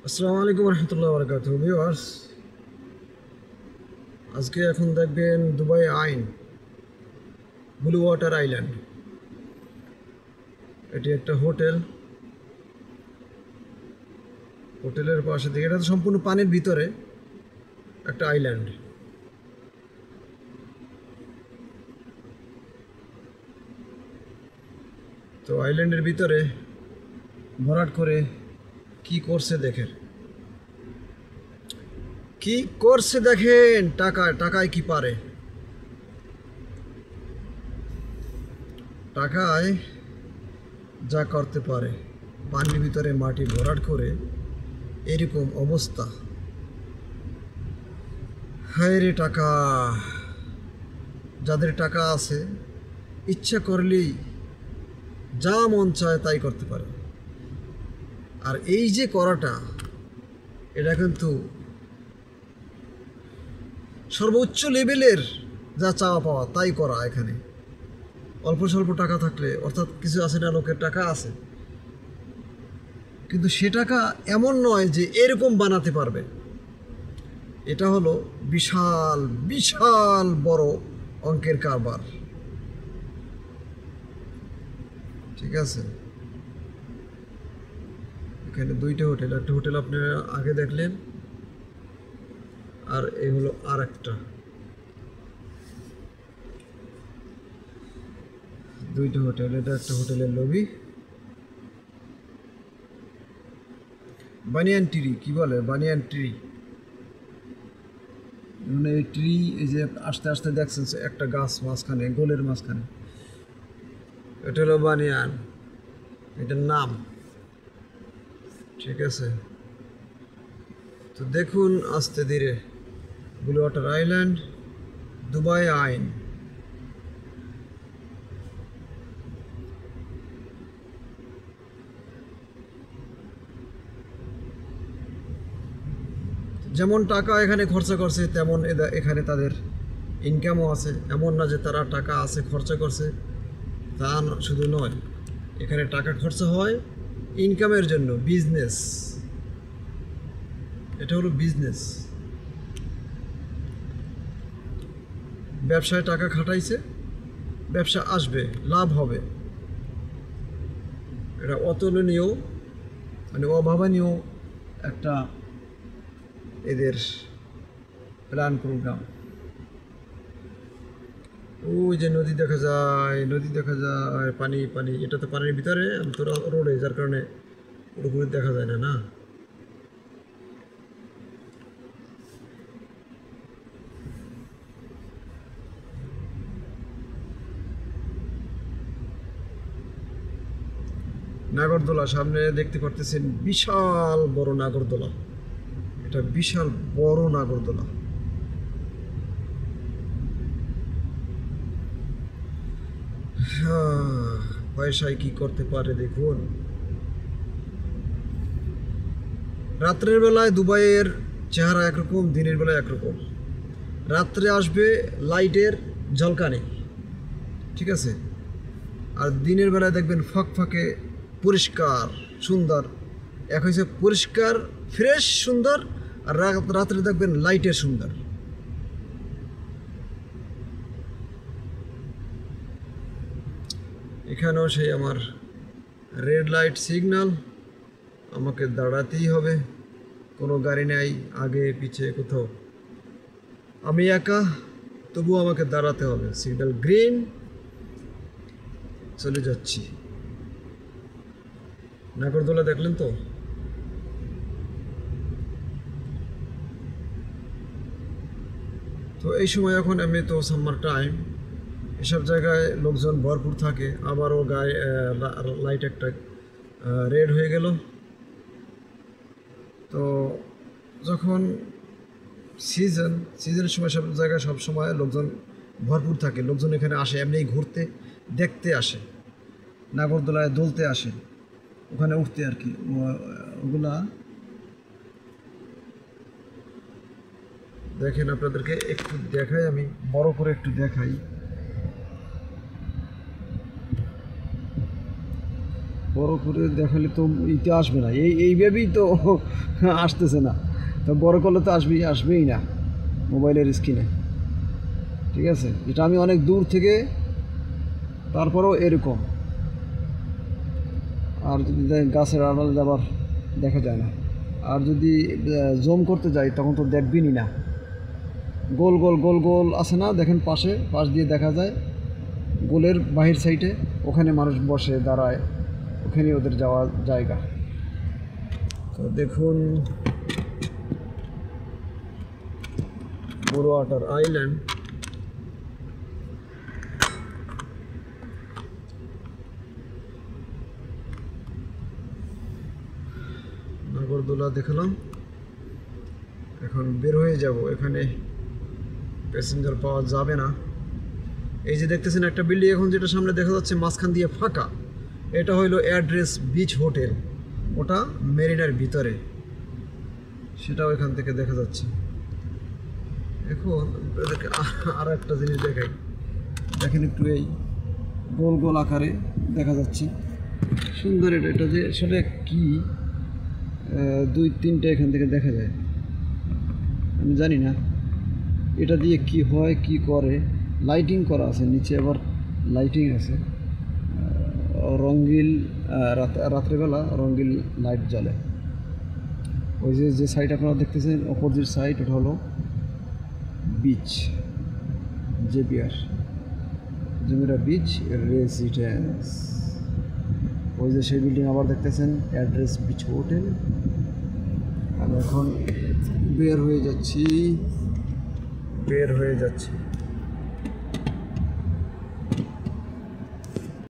আসসালামু আলাইকুম রহমতুল্লাহ বারকাতুহু ভিউয়ার্স। আজকে এখন দেখবেন দুবাই আইন ব্লু ওয়াটার আইল্যান্ড। এটি একটা হোটেল। হোটেলের পাশে দিকে এটা তো সম্পূর্ণ পানির ভিতরে একটা আইল্যান্ড। তো আইল্যান্ডের ভিতরে ভরাট করে কি করছে দেখেন, কি করছে দেখেন। টাকায় কি পারে, টাকায় যা করতে পারে। পানির ভিতরে মাটি ভরাট করে এরকম অবস্থা। হায় রে টাকা! যাদের টাকা আছে ইচ্ছা করলেই যা মন চায় তাই করতে পারে। আর এই যে করাটা, এটা কিন্তু সর্বোচ্চ লেভেলের যা চাওয়া পাওয়া তাই করা এখানে। অল্প স্বল্প টাকা থাকলে, অর্থাৎ কিছু আছে না, লোকের টাকা আছে কিন্তু সে টাকা এমন নয় যে এরকম বানাতে পারবে। এটা হলো বিশাল বিশাল বড় অঙ্কের কারবার। ঠিক আছে, এখানে দুইটা হোটেল। একটা হোটেল আপনারা আগে দেখলেন, আর এই হলো আর একটা। দুইটা হোটেল। এটা একটা হোটেলের লবি। বানিয়ান ট্রি, কি বলে বানিয়ান ট্রি, মানে এই ট্রি, এই যে আস্তে আস্তে দেখছেন একটা গাছ মাঝখানে, গোলের মাঝখানে, এটা হলো বানিয়ান, এটার নাম। ঠিক আছে, তো দেখুন আস্তে ধীরে ব্লু ওয়াটার আইল্যান্ড, দুবাই আইন। যেমন টাকা এখানে খরচা করছে তেমন এখানে তাদের ইনকামও আছে। এমন না যে তারা টাকা আছে খরচা করছে, তা শুধু নয়, এখানে টাকা খরচা হয় ইনকামের জন্য। বিজনেস, এটা হলো বিজনেস। ব্যবসায় টাকা খাটাইছে, ব্যবসা আসবে, লাভ হবে। এটা অতুলনীয়, মানে অভাবনীয় একটা এদের প্ল্যান প্রোগ্রাম। ওই যে নদী দেখা যায়, নদী দেখা যায়, পানি পানি। এটা তো পানির ভিতরে, আমি তো রোডে, যার কারণে পুরোপুরি দেখা যায় না। না, নাগরদোলা সামনে দেখতে পারতেছেন, বিশাল বড় নাগরদোলা। এটা বিশাল বড় নাগরদোলা। পয়সায় কি করতে পারে দেখুন। রাত্রের বেলায় দুবাইয়ের চেহারা একরকম, দিনের বেলায় একরকম। রাত্রে আসবে লাইটের ঝলকানি, ঠিক আছে, আর দিনের বেলায় দেখবেন ফকফকে পরিষ্কার সুন্দর। এক হয়েছে পরিষ্কার ফ্রেশ সুন্দর, আর রাত্রে দেখবেন লাইটের সুন্দর। এখানেও সেই আমার রেড লাইট সিগন্যাল, আমাকে দাঁড়াতেই হবে। কোনো গাড়ি নেই আগে পিছে কোথাও, আমি একা, তবুও আমাকে দাঁড়াতে হবে। সিগন্যাল গ্রিন, চলে যাচ্ছি। নাগরদোলা দেখলেন তো। তো এই সময় এখন এমনি তো সামার টাইম, এসব জায়গায় লোকজন ভরপুর থাকে। আবারও গায়ে লাইট একটা রেড হয়ে গেল। তো যখন সিজনের সময় সব জায়গায় সব সময় লোকজন ভরপুর থাকে। লোকজন এখানে আসে এমনি ঘুরতে, দেখতে আসে, নাগরদোলায় দোলতে আসে, ওখানে উঠতে আর কি। ওগুলা দেখেন, আপনাদেরকে একটু দেখাই, আমি বড় করে একটু দেখাই। বড় করে দেখালে তো এইটা আসবে না, এইভাবেই তো আসতেছে না, তো বড় করলে তো আসবেই না মোবাইলের স্ক্রিনে। ঠিক আছে, এটা আমি অনেক দূর থেকে, তারপরেও এরকম। আর যদি গাছের আড়ালে আবার দেখা যায় না। আর যদি জুম করতে যাই তখন তো দেখবেনই না। গোল গোল গোল গোল আছে না, দেখেন পাশ দিয়ে দেখা যায় গোলের বাহির সাইডে, ওখানে মানুষ বসে দাঁড়ায়, ওখানে ওদের যাওয়ার জায়গা। তো দেখুন বড় ওয়াটার আইল্যান্ড। নাগরদোলা দেখালাম, এখন বের হয়ে যাব, এখানে প্যাসেঞ্জার পাওয়া যাবে না। এই যে দেখতেছেন একটা বিল্ডিং এখন যেটা সামনে দেখা যাচ্ছে মাঝখান দিয়ে ফাঁকা, এটা হইলো অ্যাড্রেস বিচ হোটেল, ওটা মেরিনার ভিতরে, সেটাও এখান থেকে দেখা যাচ্ছে। এখন আর একটা জিনিস দেখাই, দেখেন একটু, এই গোল গোল আকারে দেখা যাচ্ছে, সুন্দর। এটা যে সেটা কি, 2-3টা এখান থেকে দেখা যায়, আমি জানি না এটা দিয়ে কি হয় কি করে। লাইটিং করা আছে নিচে, আবার লাইটিং আছে, রঙিন, রাত্রেবেলা রঙিন লাইট জ্বলে। ওই যে সাইড আপনারা দেখতেছেন অপোজিট সাইড, ওটা হলো বিচ, জেবিআর জুমেরা বিচ রেসিডেন্স। ওই যে সেই বিল্ডিং আবার দেখতেছেন অ্যাড্রেস বিচ হোটেল। আমি এখন বের হয়ে যাচ্ছি।